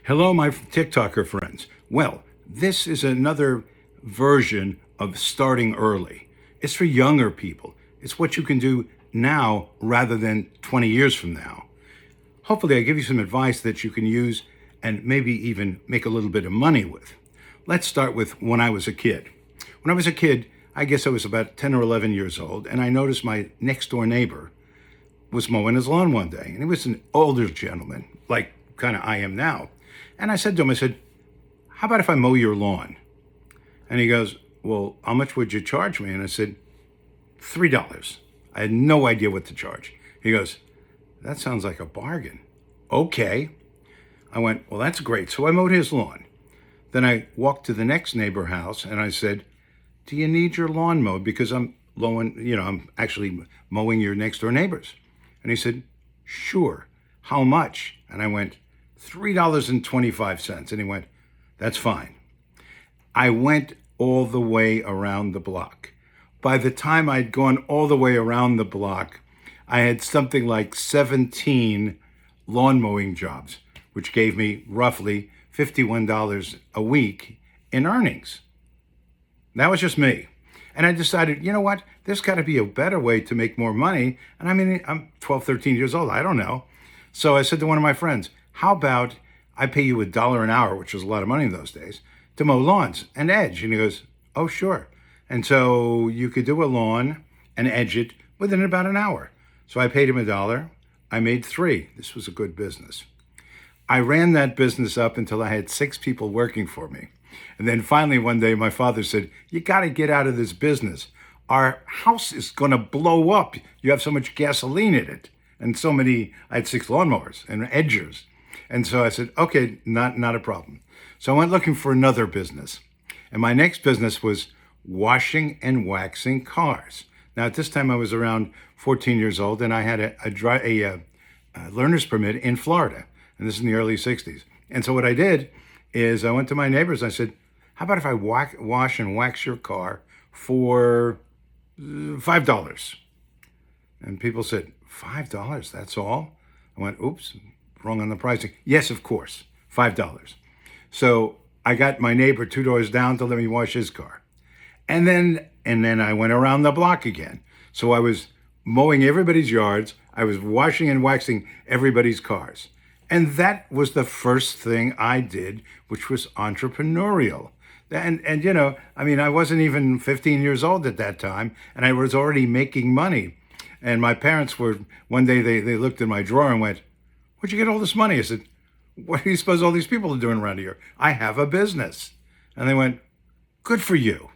Hello, my TikToker friends. Well, this is another version of starting early. It's for younger people. It's what you can do now rather than 20 years from now. Hopefully, I give you some advice that you can use and maybe even make a little bit of money with. Let's start with when I was a kid. When I was a kid, I guess I was about 10 or 11 years old, and I noticed my next door neighbor was mowing his lawn one day. And he was an older gentleman, like kind of I am now. And I said to him, I said, how about if I mow your lawn? And he goes, well, how much would you charge me? And I said, $3. I had no idea what to charge. He goes, that sounds like a bargain. Okay. I went, well, that's great. So I mowed his lawn. Then I walked to the next neighbor house and I said, do you need your lawn mowed? Because I'm actually mowing your next door neighbors. And he said, sure. How much? And I went, $3.25. And he went, that's fine. I went all the way around the block. By the time I'd gone all the way around the block, I had something like 17 lawn mowing jobs, which gave me roughly $51 a week in earnings. That was just me. And I decided, you know what? There's got to be a better way to make more money. And I mean, I'm 12, 13 years old. I don't know. So I said to one of my friends, how about I pay you $1 an hour, which was a lot of money in those days, to mow lawns and edge? And he goes, oh, sure. And so you could do a lawn and edge it within about an hour. So I paid him $1. I made $3. This was a good business. I ran that business up until I had 6 people working for me. And then finally one day my father said, you got to get out of this business. Our house is going to blow up. You have so much gasoline in it. And I had 6 lawnmowers and edgers. And so I said, okay, not a problem. So I went looking for another business. And my next business was washing and waxing cars. Now at this time I was around 14 years old and I had a learner's permit in Florida. And this is in the early 60s. And so what I did is I went to my neighbors and I said, how about if I wash and wax your car for $5? And people said, $5, that's all? I went, oops, wrong on the pricing. Yes, of course, $5. So I got my neighbor 2 doors down to let me wash his car. And then I went around the block again. So I was mowing everybody's yards. I was washing and waxing everybody's cars. And that was the first thing I did, which was entrepreneurial. And I wasn't even 15 years old at that time, and I was already making money. And my parents one day they looked in my drawer and went, where'd you get all this money? I said, what do you suppose all these people are doing around here? I have a business. And they went, good for you.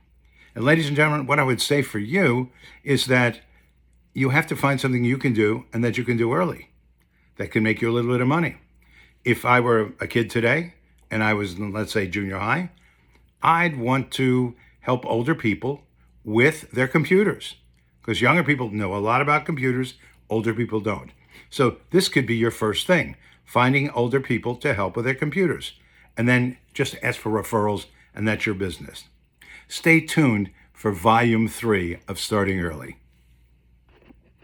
And ladies and gentlemen, what I would say for you is that you have to find something you can do and that you can do early that can make you a little bit of money. If I were a kid today and I was, let's say, junior high, I'd want to help older people with their computers because younger people know a lot about computers, older people don't. So this could be your first thing, finding older people to help with their computers. And then just ask for referrals and that's your business. Stay tuned for volume 3 of Starting Early.